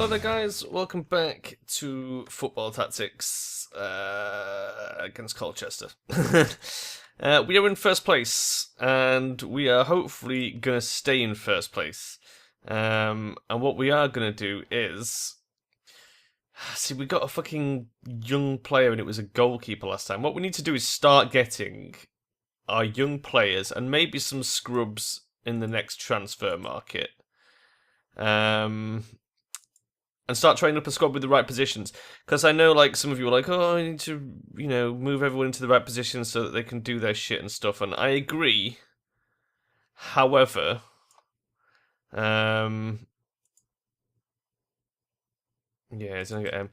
Hello there guys, welcome back to Football Tactics against Colchester. We are in first place, and we are hopefully going to stay in first place. And what we are going to do is... See, we got a fucking young player and it was a goalkeeper last time. What we need to do is start getting our young players and maybe some scrubs in the next transfer market. And start training up a squad with the right positions. Because I know, like, some of you are like, oh, I need to, you know, move everyone into the right positions so that they can do their shit and stuff. And I agree. However, yeah, it's gonna get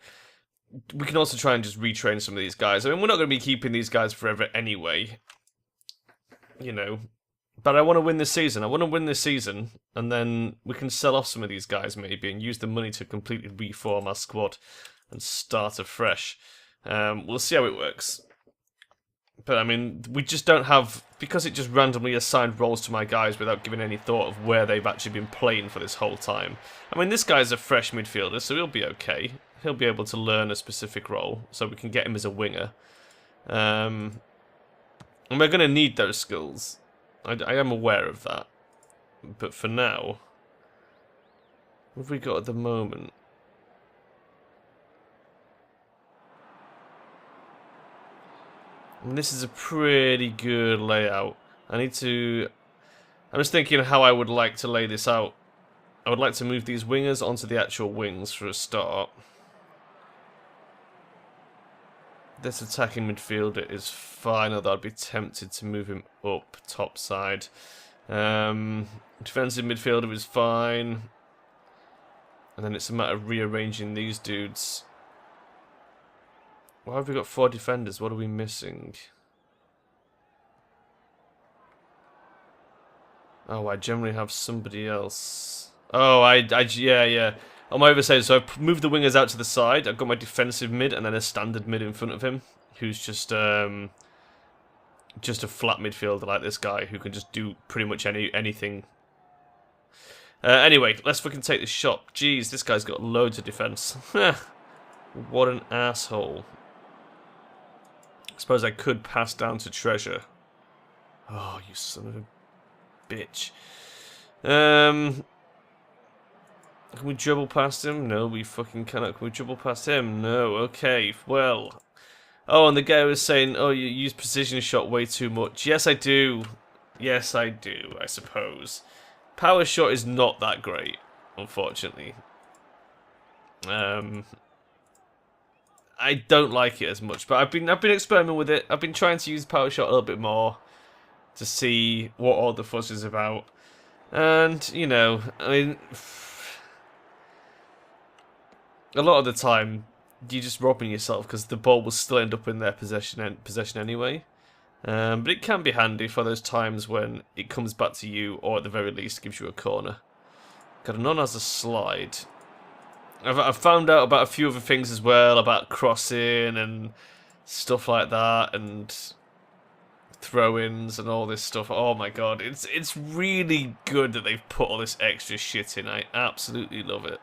we can also try and just retrain some of these guys. I mean, we're not going to be keeping these guys forever anyway. You know. But I want to win this season. I want to win this season, and then we can sell off some of these guys maybe and use the money to completely reform our squad and start afresh. We'll see how it works. But, I mean, we just don't have... Because it just randomly assigned roles to my guys without giving any thought of where they've actually been playing for this whole time. I mean, this guy's a fresh midfielder, so he'll be okay. He'll be able to learn a specific role, so we can get him as a winger. And we're going to need those skills. I am aware of that, but for now, what have we got at the moment? I mean, this is a pretty good layout. I'm just thinking how I would like to lay this out. I would like to move these wingers onto the actual wings for a start. This attacking midfielder is fine, although I'd be tempted to move him up top side. Defensive midfielder is fine. And then it's a matter of rearranging these dudes. Why have we got 4 defenders? What are we missing? Oh, I generally have somebody else. Oh, yeah. On my oversight, so I've moved the wingers out to the side. I've got my defensive mid and then a standard mid in front of him, who's just a flat midfielder like this guy who can just do pretty much anything. Anyway, let's fucking take this shot. Jeez, this guy's got loads of defense. What an asshole. I suppose I could pass down to Treasure. Oh, you son of a bitch. Can we dribble past him? No, we fucking cannot. Can we dribble past him? No. Okay, well. Oh, and the guy was saying, oh, you use precision shot way too much. Yes, I do. Yes, I do, I suppose. Power shot is not that great, unfortunately. I don't like it as much, but I've been experimenting with it. I've been trying to use power shot a little bit more to see what all the fuss is about. And, you know, I mean... A lot of the time, you're just robbing yourself because the ball will still end up in their possession anyway. But it can be handy for those times when it comes back to you, or at the very least gives you a corner. Got none has a slide. I've found out about a few other things as well, about crossing and stuff like that, and throw-ins and all this stuff. Oh my god, it's really good that they've put all this extra shit in. I absolutely love it.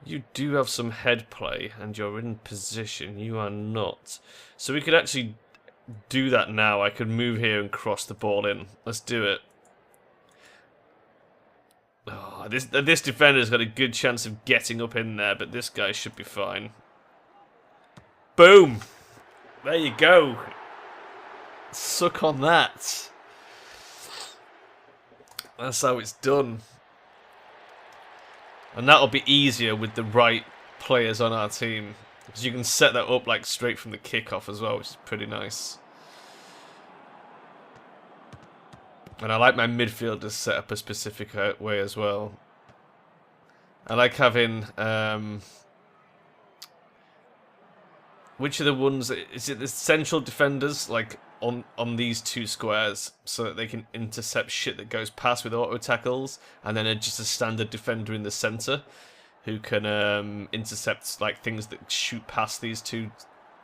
You do have some head play, and you're in position. You are not. So we could actually do that now. I could move here and cross the ball in. Let's do it. Oh, this defender's got a good chance of getting up in there, but this guy should be fine. Boom! There you go. Suck on that. That's how it's done. And that'll be easier with the right players on our team. Because you can set that up like straight from the kickoff as well, which is pretty nice. And I like my midfielders set up a specific way as well. I like having... which are the ones... Is it the central defenders, like, on these 2 squares, so that they can intercept shit that goes past with auto tackles, and then just a standard defender in the centre who can intercept like things that shoot past these two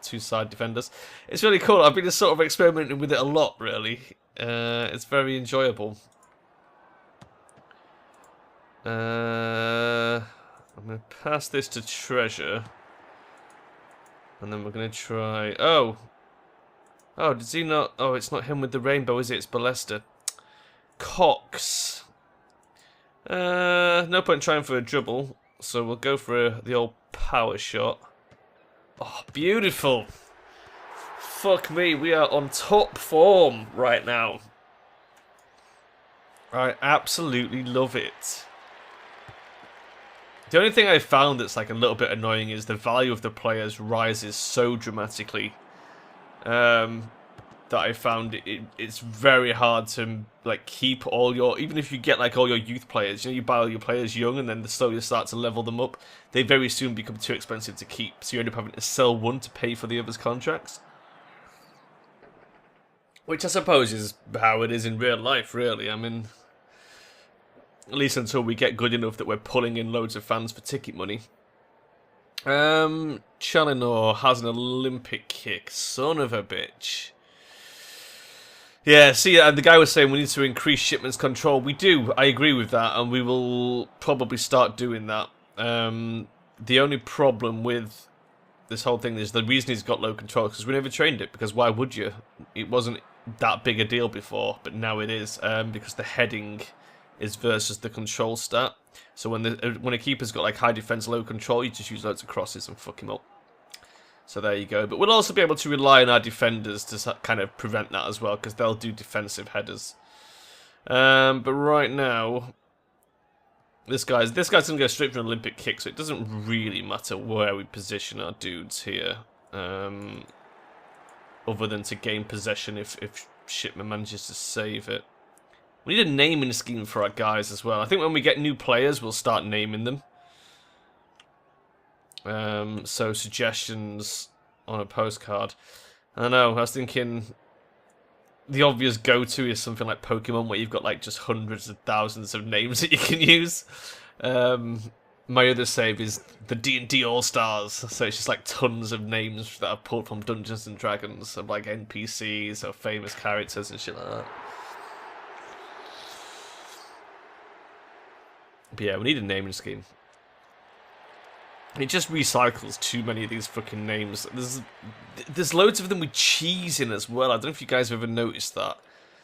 side defenders. It's really cool. I've been sort of experimenting with it a lot, really. It's very enjoyable. I'm going to pass this to Treasure. And then we're going to try... Oh! Oh, does he not... Oh, it's not him with the rainbow, is it? It's Ballester. Cox. No point trying for a dribble. So we'll go for the old power shot. Oh, beautiful. Fuck me, we are on top form right now. I absolutely love it. The only thing I found that's like a little bit annoying is the value of the players rises so dramatically. That I found it's very hard to like keep all your, even if you get like all your youth players, you know, you buy all your players young and then slowly start to level them up, they very soon become too expensive to keep, so you end up having to sell one to pay for the other's contracts. Which I suppose is how it is in real life, really. I mean, at least until we get good enough that we're pulling in loads of fans for ticket money. Chalinor has an Olympic kick, son of a bitch. Yeah, see, the guy was saying we need to increase shipments control. We do, I agree with that, and we will probably start doing that. The only problem with this whole thing is the reason he's got low control because we never trained it, because why would you? It wasn't that big a deal before, but now it is, because the heading is versus the control stat. So when a keeper's got like high defense, low control, you just use loads of crosses and fuck him up. So there you go. But we'll also be able to rely on our defenders to kind of prevent that as well, because they'll do defensive headers. But right now, this guy's gonna go straight for an Olympic kick, so it doesn't really matter where we position our dudes here, other than to gain possession if Shipman manages to save it. We need a naming scheme for our guys as well. I think when we get new players, we'll start naming them. So suggestions on a postcard. I don't know, I was thinking the obvious go-to is something like Pokemon, where you've got like just hundreds of thousands of names that you can use. My other save is the D&D All-Stars, so it's just like tons of names that I've pulled from Dungeons and Dragons, of like NPCs or famous characters and shit like that. But yeah, we need a naming scheme. It just recycles too many of these fucking names. There's loads of them with cheese in as well. I don't know if you guys have ever noticed that.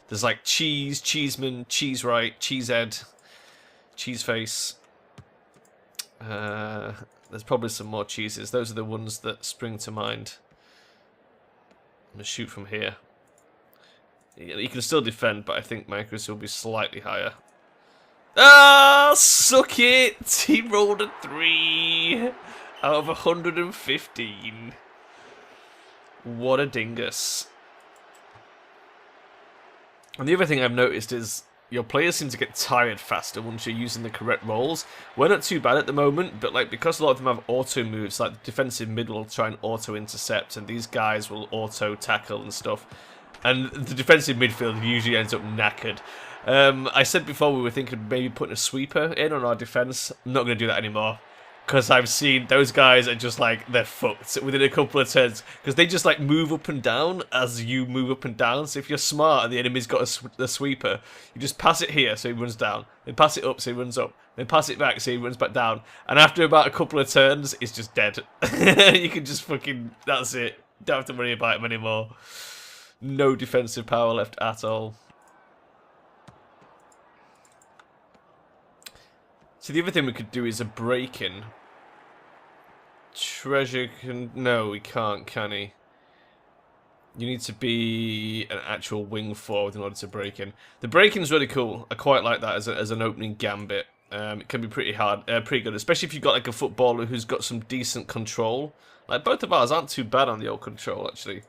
There's like Cheese, Cheeseman, Cheese Right, Cheesehead, Cheeseface. There's probably some more cheeses. Those are the ones that spring to mind. I'm going to shoot from here. You can still defend, but I think my accuracy will be slightly higher. Ah, suck it! He rolled a 3 out of 115. What a dingus. And the other thing I've noticed is your players seem to get tired faster once you're using the correct rolls. We're not too bad at the moment, but like because a lot of them have auto moves, like the defensive mid will try and auto intercept, and these guys will auto tackle and stuff. And the defensive midfield usually ends up knackered. I said before we were thinking of maybe putting a sweeper in on our defense. I'm not going to do that anymore. Because I've seen those guys are just like, they're fucked within a couple of turns. Because they just like move up and down as you move up and down. So if you're smart and the enemy's got a sweeper, you just pass it here so he runs down. Then pass it up so he runs up. Then pass it back so he runs back down. And after about a couple of turns, it's just dead. You can just fucking, that's it. Don't have to worry about him anymore. No defensive power left at all. So the other thing we could do is a break-in. Treasure can... No, he can't, can he? You need to be an actual wing forward in order to break in. The break-in's really cool. I quite like that as an opening gambit. It can be pretty hard, pretty good, especially if you've got like a footballer who's got some decent control. Like both of ours aren't too bad on the old control, actually.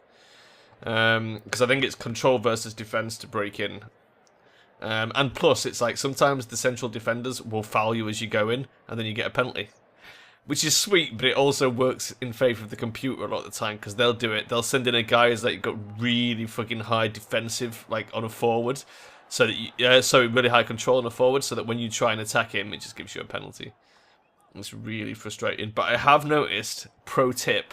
Because I think it's control versus defense to break in. And plus, it's like sometimes the central defenders will foul you as you go in, and then you get a penalty. Which is sweet, but it also works in favour of the computer a lot of the time, because they'll do it. They'll send in a guy who's like got really fucking high defensive, like on a forward, so that really high control on a forward, so that when you try and attack him, it just gives you a penalty. It's really frustrating. But I have noticed, pro tip,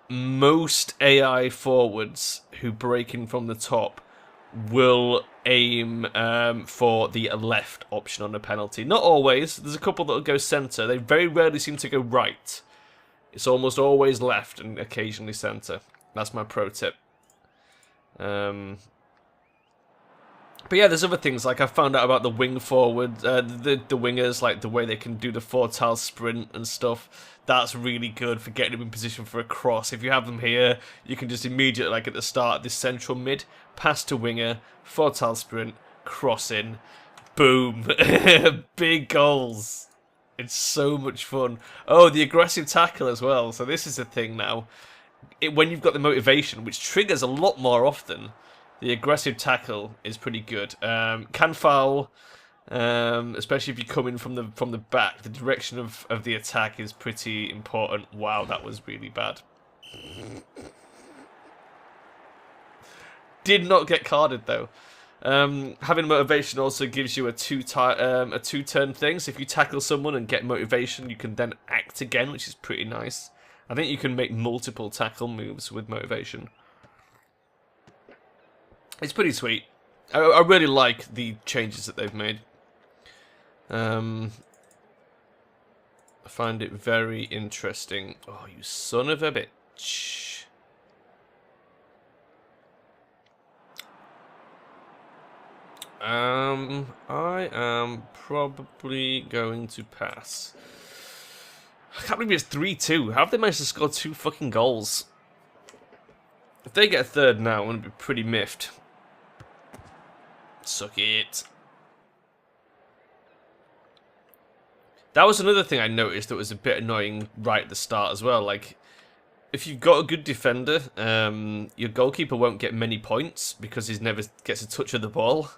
most AI forwards who break in from the top will aim for the left option on the penalty. Not always. There's a couple that will go centre. They very rarely seem to go right. It's almost always left and occasionally centre. That's my pro tip. But yeah, there's other things, like I found out about the wing forward, the wingers, like the way they can do the 4-tile sprint and stuff. That's really good for getting them in position for a cross. If you have them here, you can just immediately, like at the start, this central mid, pass to winger, 4-tile sprint, cross in, boom. Big goals. It's so much fun. Oh, the aggressive tackle as well. So this is a thing now. When you've got the motivation, which triggers a lot more often, the aggressive tackle is pretty good. Can foul, especially if you come in from the back. The direction of the attack is pretty important. Wow, that was really bad. Did not get carded though. Having motivation also gives you a two-turn thing. So if you tackle someone and get motivation, you can then act again, which is pretty nice. I think you can make multiple tackle moves with motivation. It's pretty sweet. I really like the changes that they've made. I find it very interesting. Oh, you son of a bitch. I am probably going to pass. I can't believe it's 3-2. How have they managed to score 2 fucking goals? If they get a third now, I'm going to be pretty miffed. Suck it. That was another thing I noticed that was a bit annoying right at the start as well. Like, if you've got a good defender, your goalkeeper won't get many points because he never gets a touch of the ball.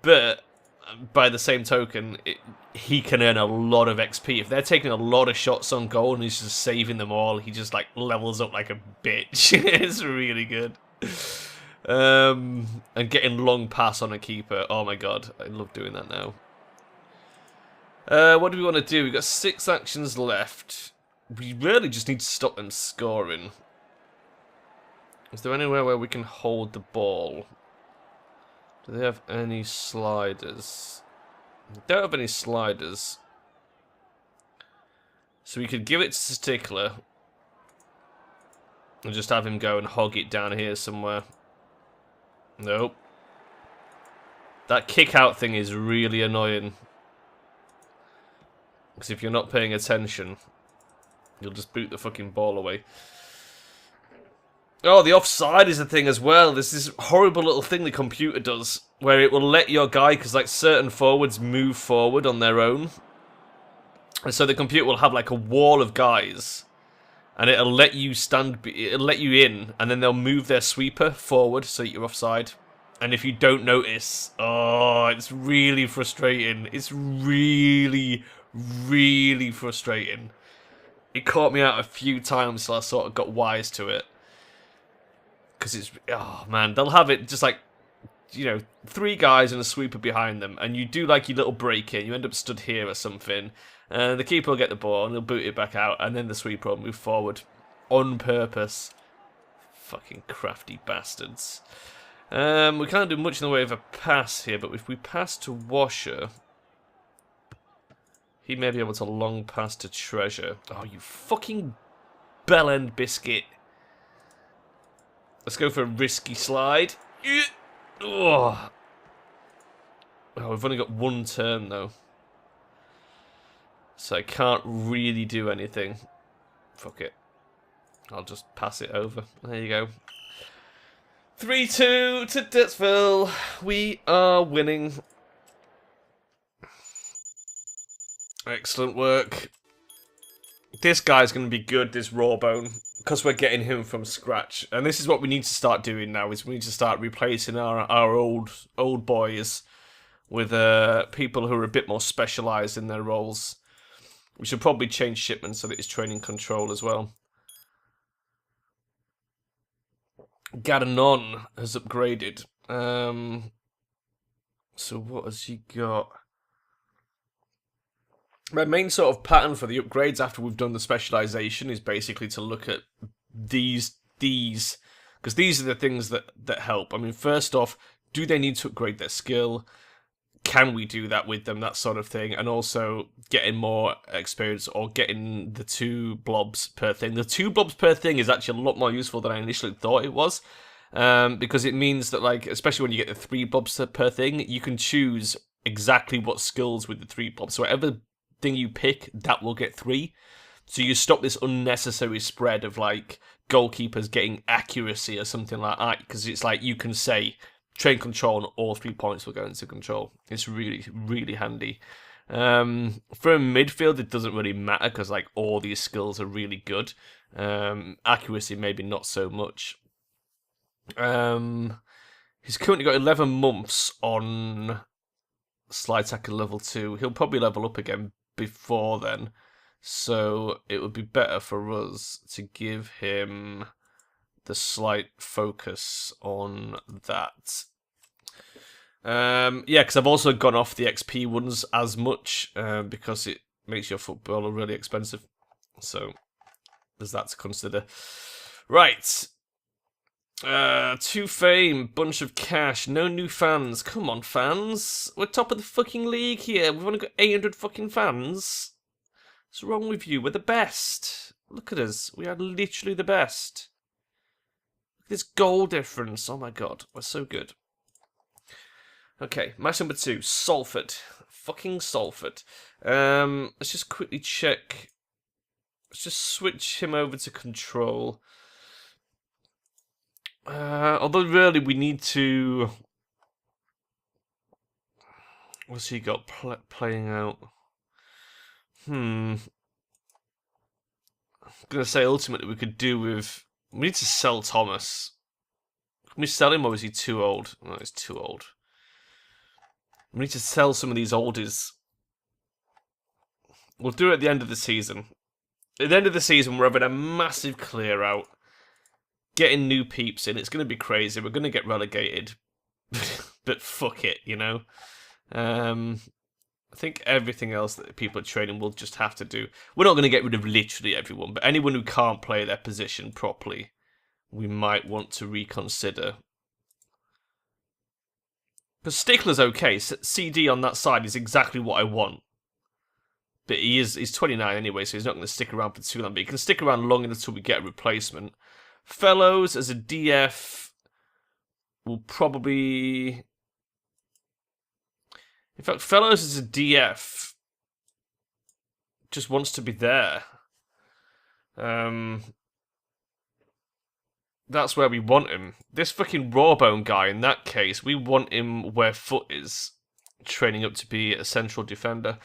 But by the same token, he can earn a lot of XP. If they're taking a lot of shots on goal and he's just saving them all, he just like levels up like a bitch. It's really good. And getting long pass on a keeper. Oh my god, I love doing that now. What do we want to do? We've got 6 actions left. We really just need to stop them scoring. Is there anywhere where we can hold the ball? Do they have any sliders? They don't have any sliders. So we could give it to Stickler. And just have him go and hog it down here somewhere. Nope. That kick out thing is really annoying. Because if you're not paying attention, you'll just boot the fucking ball away. Oh, the offside is a thing as well. There's this horrible little thing the computer does where it will let your guy, because like certain forwards move forward on their own. And so the computer will have like a wall of guys. And it'll let you it'll let you in, and then they'll move their sweeper forward so you're offside. And if you don't notice, oh, it's really frustrating. It's really, really frustrating. It caught me out a few times till I sort of got wise to it. Because it's, oh man, they'll have it just like, you know, 3 guys and a sweeper behind them, and you do like your little break in, you end up stood here or something, and the keeper will get the ball and he'll boot it back out, and then the sweeper will move forward on purpose. Fucking crafty bastards. We can't do much in the way of a pass here, but if we pass to Washer, he may be able to long pass to Treasure. Oh, you fucking bell-end biscuit. Let's go for a risky slide. Oh, we've only got 1 turn though. So I can't really do anything. Fuck it. I'll just pass it over. There you go. 3-2 to Derpsville. We are winning. Excellent work. This guy's going to be good, this Rawbone, because we're getting him from scratch. And this is what we need to start doing now, is we need to start replacing our old boys with people who are a bit more specialised in their roles. We should probably change Shipman so that he's training control as well. Gadanon has upgraded. So what has he got? My main sort of pattern for the upgrades after we've done the specialisation is basically to look at these, because these are the things that help. I mean, first off, do they need to upgrade their skill? Can we do that with them? That sort of thing. And also getting more experience or getting the 2 blobs per thing. The 2 blobs per thing is actually a lot more useful than I initially thought it was. Because it means that, like, especially when you get the 3 blobs per thing, you can choose exactly what skills with the 3 blobs. So whatever thing you pick, that will get 3. So you stop this unnecessary spread of, like, goalkeepers getting accuracy or something like that. Because it's like you can say train control and all 3 points will go into control. It's really, really handy. For a midfield, it doesn't really matter because, like, all these skills are really good. Accuracy, maybe not so much. He's currently got 11 months on slide tackle level 2. He'll probably level up again before then. So it would be better for us to give him the slight focus on that. Yeah, because I've also gone off the XP ones as much because it makes your footballer really expensive. So there's that to consider. Right. 2 fame, bunch of cash, no new fans. Come on, fans. We're top of the fucking league here. We've only got 800 fucking fans. What's wrong with you? We're the best. Look at us. We are literally the best. Look at this goal difference. Oh my god. We're so good. Okay, match number 2. Salford. Fucking Salford. Let's just quickly check. Let's just switch him over to control. Although really we need to... What's he got playing out? I'm going to say ultimately we could do with... We need to sell Thomas. Can we sell him or is he too old? No, he's too old. We need to sell some of these oldies. We'll do it at the end of the season. At the end of the season, we're having a massive clear out. Getting new peeps in. It's going to be crazy. We're going to get relegated. But fuck it, you know? I think everything else that people are training will just have to do. We're not going to get rid of literally everyone, but anyone who can't play their position properly, we might want to reconsider. Because Stickler's okay. CD on that side is exactly what I want. But he's 29 anyway, so he's not going to stick around for too long. But he can stick around long enough until we get a replacement. Fellows as a DF will probably... In fact, Fellows as a DF just wants to be there. That's where we want him. This fucking Rawbone guy, in that case, we want him where Foot is, training up to be a central defender.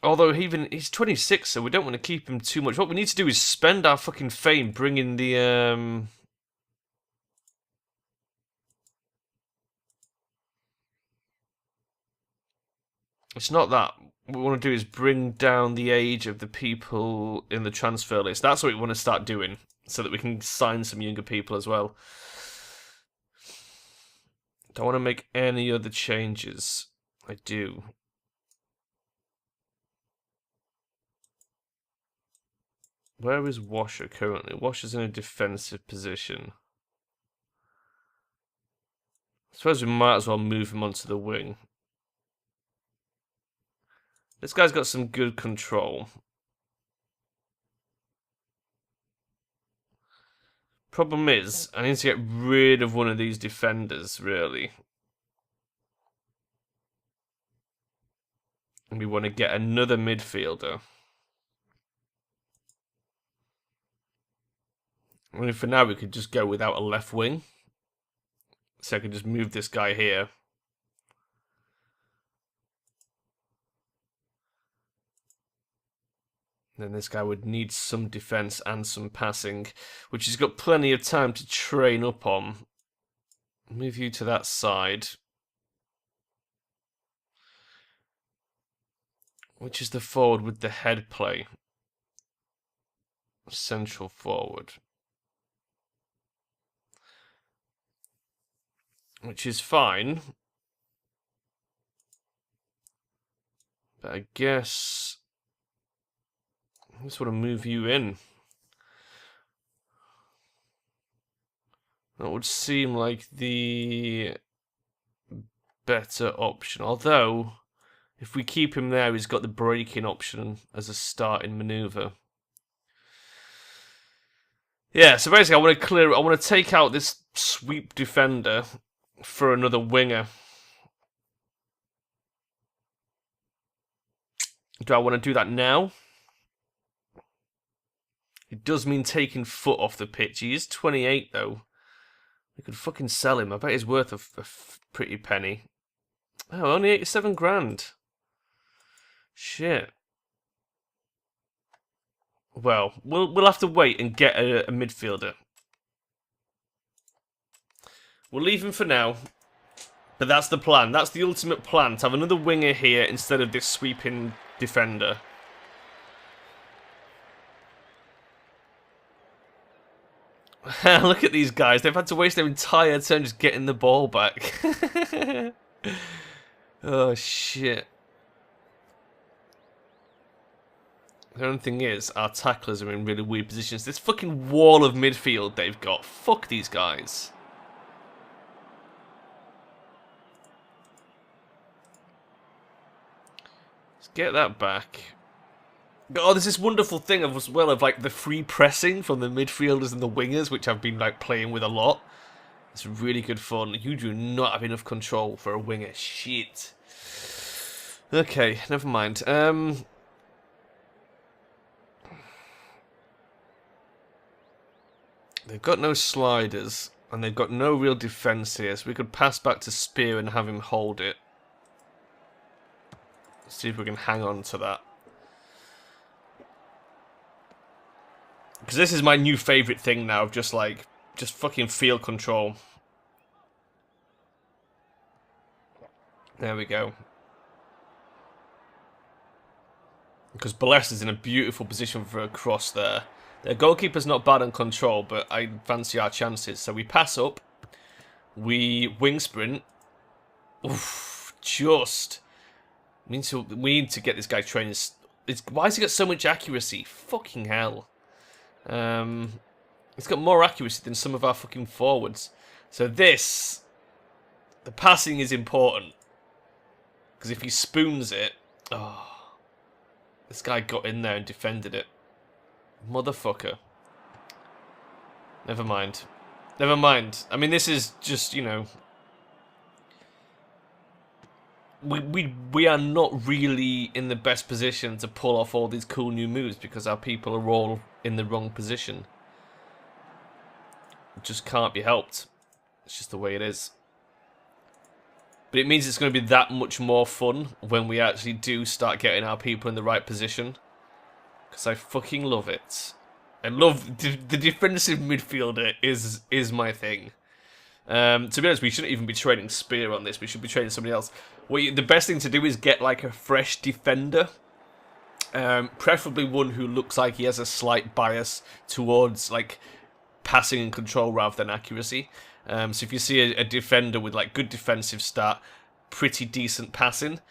Although he's 26, so we don't want to keep him too much. What we need to do is spend our fucking fame bringing the... It's not that. What we want to do is bring down the age of the people in the transfer list. That's what we want to start doing, so that we can sign some younger people as well. Don't want to make any other changes. I do. Where is Washer currently? Washer's in a defensive position. I suppose we might as well move him onto the wing. This guy's got some good control. Problem is, I need to get rid of one of these defenders, really. And we want to get another midfielder. I mean, for now, we could just go without a left wing. So I can just move this guy here. Then this guy would need some defense and some passing, which he's got plenty of time to train up on. Move you to that side. Which is the forward with the head play? Central forward. Which is fine. But I guess... I just want to move you in. That would seem like the better option. Although, if we keep him there, he's got the braking option as a starting maneuver. Yeah, so basically I want to take out this sweep defender for another winger. Do I want to do that now? It does mean taking foot off the pitch. He is 28 though. We could fucking sell him. I bet he's worth a pretty penny. Oh, only 87 grand. Shit. Well, we'll have to wait and get a midfielder. We'll leave him for now. But that's the plan. That's the ultimate plan. To have another winger here instead of this sweeping defender. Look at these guys. They've had to waste their entire turn just getting the ball back. Oh, shit. The only thing is, our tacklers are in really weird positions. This fucking wall of midfield they've got. Fuck these guys. Let's get that back. Oh, there's this wonderful thing as well of like the free pressing from the midfielders and the wingers, which I've been like playing with a lot. It's really good fun. You do not have enough control for a winger. Shit. Okay, never mind. They've got no sliders, and they've got no real defence here, so we could pass back to Spear and have him hold it. See if we can hang on to that. Because this is my new favourite thing now, of just fucking field control. There we go. Because Balest is in a beautiful position for a cross there. Their goalkeeper's not bad on control, but I fancy our chances. So we pass up. We wing sprint. Oof, just. We need to get this guy training. Why has he got so much accuracy? Fucking hell. He's got more accuracy than some of our fucking forwards. So the passing is important. Because if he spoons it, oh, this guy got in there and defended it. Motherfucker. Never mind. Never mind. I mean, this is just, you know, we are not really in the best position to pull off all these cool new moves because our people are all in the wrong position. It just can't be helped. It's just the way it is. But it means it's going to be that much more fun when we actually do start getting our people in the right position. Because I fucking love it. I love the defensive midfielder is my thing. To be honest, we shouldn't even be training Spear on this. We should be training somebody else. The best thing to do is get like a fresh defender. Preferably one who looks like he has a slight bias towards like passing and control rather than accuracy. So if you see a defender with like good defensive stat, pretty decent passing,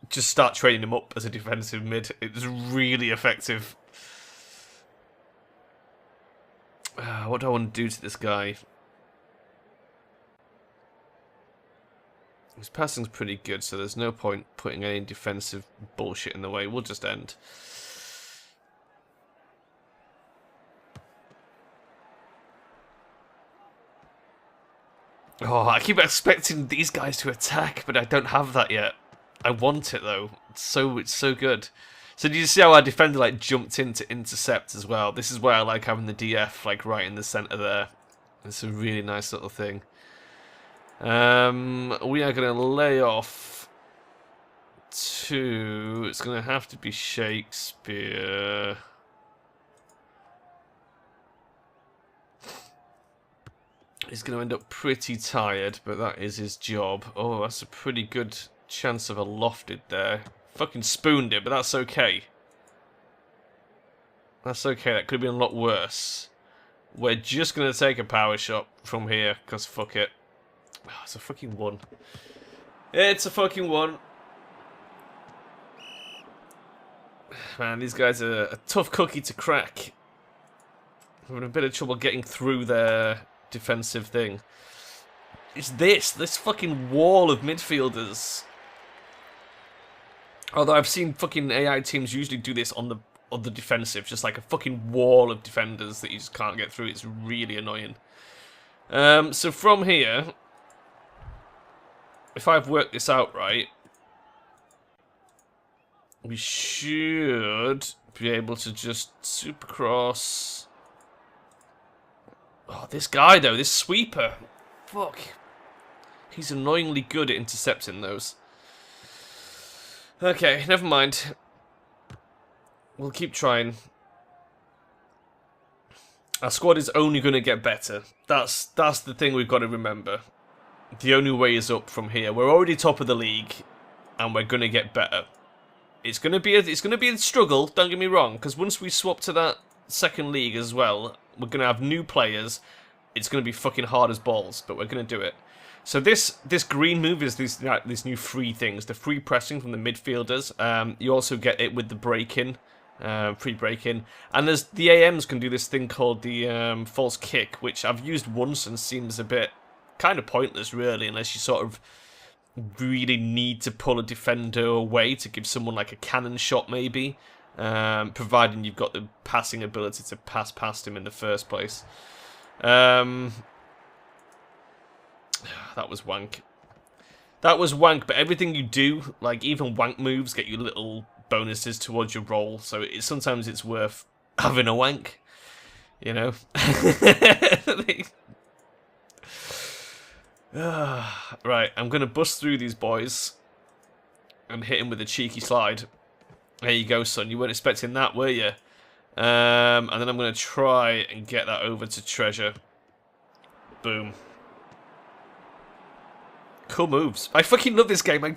just start training him up as a defensive mid. It's really effective. What do I want to do to this guy? His passing's pretty good, so there's no point putting any defensive bullshit in the way. We'll just end. Oh, I keep expecting these guys to attack, but I don't have that yet. I want it though. It's so good. So do you see how our defender like jumped in to intercept as well? This is why I like having the DF like right in the centre there. It's a really nice little thing. We are going to lay off to... It's going to have to be Shakespeare. He's going to end up pretty tired, but that is his job. Oh, that's a pretty good chance of a lofted there. Fucking spooned it, but that's okay. That's okay, that could have been a lot worse. We're just going to take a power shot from here, because fuck it. Oh, it's a fucking 1. It's a fucking 1. Man, these guys are a tough cookie to crack. Having a bit of trouble getting through their defensive thing. It's this fucking wall of midfielders. Although I've seen fucking AI teams usually do this on the defensive, just like a fucking wall of defenders that you just can't get through. It's really annoying. So from here, if I've worked this out right, we should be able to just supercross. Oh, this guy though, this sweeper. Fuck. He's annoyingly good at intercepting those. Okay, never mind. We'll keep trying. Our squad is only going to get better. That's the thing we've got to remember. The only way is up from here. We're already top of the league, and we're going to get better. It's going to be a struggle. Don't get me wrong, because once we swap to that second league as well, we're going to have new players. It's going to be fucking hard as balls, but we're going to do it. So this green move is these new free things. The free pressing from the midfielders. You also get it with the break-in. Free break-in. And there's the AMs can do this thing called the false kick, which I've used once and seems a bit kind of pointless, really, unless you sort of really need to pull a defender away to give someone like a cannon shot, maybe. Providing you've got the passing ability to pass past him in the first place. That was wank. That was wank, but everything you do, like even wank moves, get you little bonuses towards your roll, so sometimes it's worth having a wank, you know? Right, I'm going to bust through these boys and hit him with a cheeky slide. There you go, son. You weren't expecting that, were you? And then I'm going to try and get that over to Treasure. Boom. Cool moves. I fucking love this game. I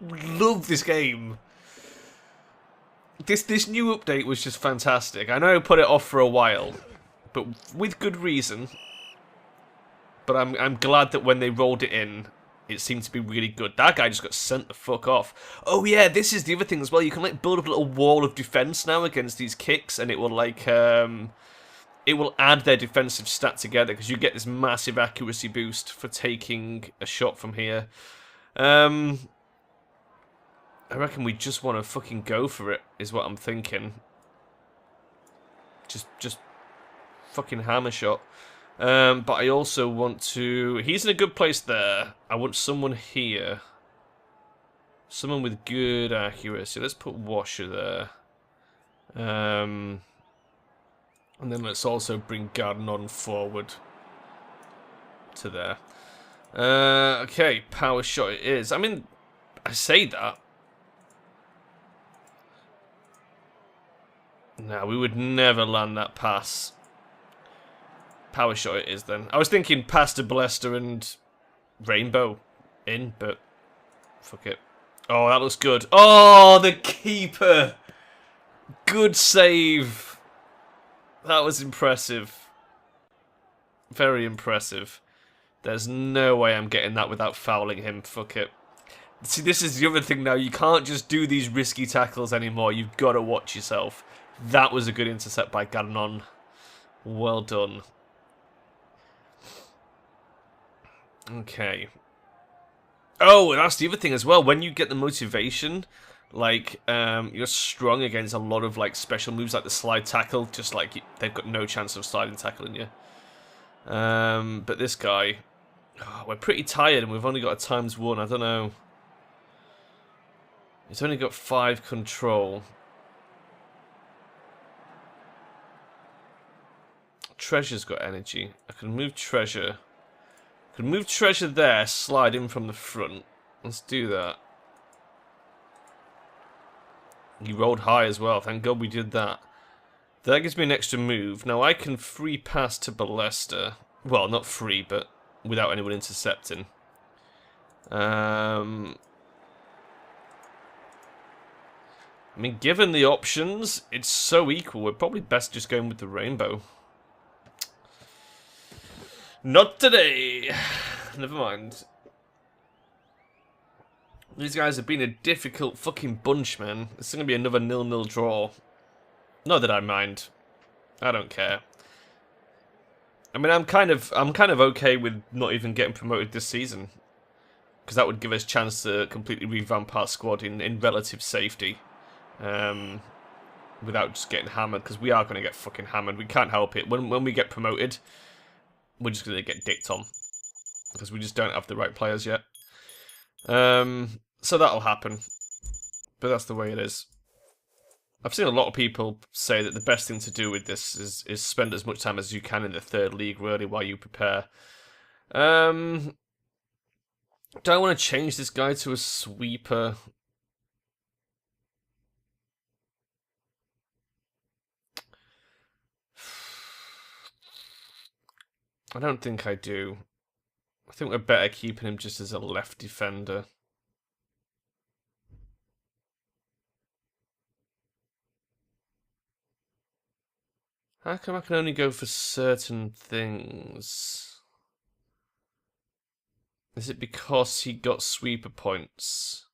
love this game. This new update was just fantastic. I know I put it off for a while, but with good reason. But I'm glad that when they rolled it in, it seemed to be really good. That guy just got sent the fuck off. Oh yeah, this is the other thing as well. You can like build up a little wall of defense now against these kicks, and it will like it will add their defensive stat together because you get this massive accuracy boost for taking a shot from here. I reckon we just want to fucking go for it, is what I'm thinking. Just fucking hammer shot. But I also want to... He's in a good place there. I want someone here. Someone with good accuracy. Let's put Washer there. And then let's also bring Gardner forward to there. Okay, power shot it is. I mean, I say that. No, we would never land that pass. Power shot it is then. I was thinking pass to Ballester and Rainbow in, but fuck it. Oh, that looks good. Oh, the keeper! Good save. That was impressive. Very impressive. There's no way I'm getting that without fouling him. Fuck it. See, this is the other thing now. You can't just do these risky tackles anymore. You've got to watch yourself. That was a good intercept by Gardner. Well done. Okay. Oh, and that's the other thing as well. When you get the motivation, like, you're strong against a lot of, like, special moves like the slide tackle. Just, like, they've got no chance of sliding tackling you. But this guy... Oh, we're pretty tired and we've only got a ×1. I don't know. He's only got 5 control. Treasure's got energy. I can move Treasure. I can move Treasure there, slide in from the front. Let's do that. He rolled high as well. Thank God we did that. That gives me an extra move. Now I can free pass to Ballester. Well, not free, but without anyone intercepting. I mean, given the options, it's so equal. We're probably best just going with the Rainbow. Not today. Never mind. These guys have been a difficult fucking bunch, man. It's going to be another 0-0 draw. Not that I mind. I don't care. I mean, I'm kind of okay with not even getting promoted this season, because that would give us a chance to completely revamp our squad in relative safety, without just getting hammered. Because we are going to get fucking hammered. We can't help it. When we get promoted, we're just going to get dicked on, because we just don't have the right players yet. So that'll happen, but that's the way it is. I've seen a lot of people say that the best thing to do with this is spend as much time as you can in the third league, really, while you prepare. Do I want to change this guy to a sweeper? I don't think I do. I think we're better keeping him just as a left defender. How come I can only go for certain things? Is it because he got sweeper points?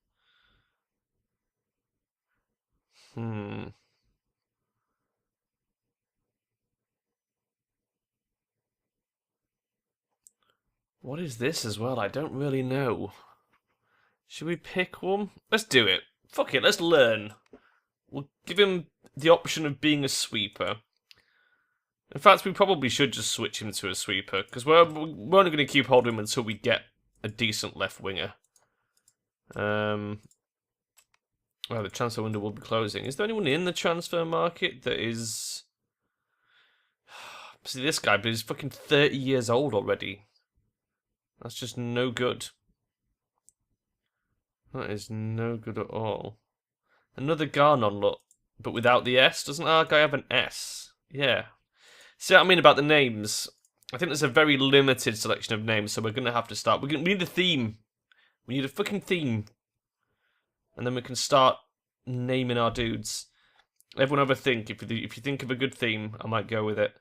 What is this as well? I don't really know. Should we pick one? Let's do it. Fuck it, let's learn. We'll give him the option of being a sweeper. In fact, we probably should just switch him to a sweeper, because we're only going to keep holding him until we get a decent left winger. Well, the transfer window will be closing. Is there anyone in the transfer market that is... See, this guy, but he's fucking 30 years old already. That's just no good. That is no good at all. Another Garnon, look. But without the S. Doesn't our guy have an S? Yeah. See what I mean about the names? I think there's a very limited selection of names, so we're going to have to start. We need a theme. We need a fucking theme. And then we can start naming our dudes. Everyone have a think. If you think of a good theme, I might go with it.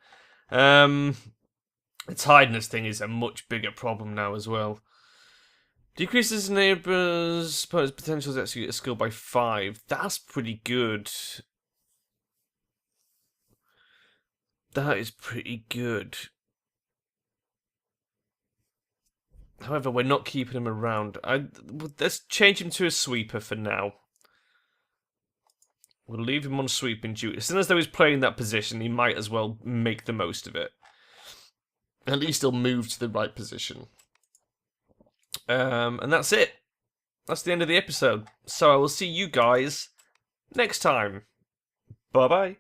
The tiredness thing is a much bigger problem now as well. Decreases neighbours' potential to execute a skill by 5. That's pretty good. That is pretty good. However, we're not keeping him around. Let's change him to a sweeper for now. We'll leave him on sweeping duty. As soon as though he's playing that position, he might as well make the most of it. At least he'll move to the right position. And that's it. That's the end of the episode. So I will see you guys next time. Bye-bye.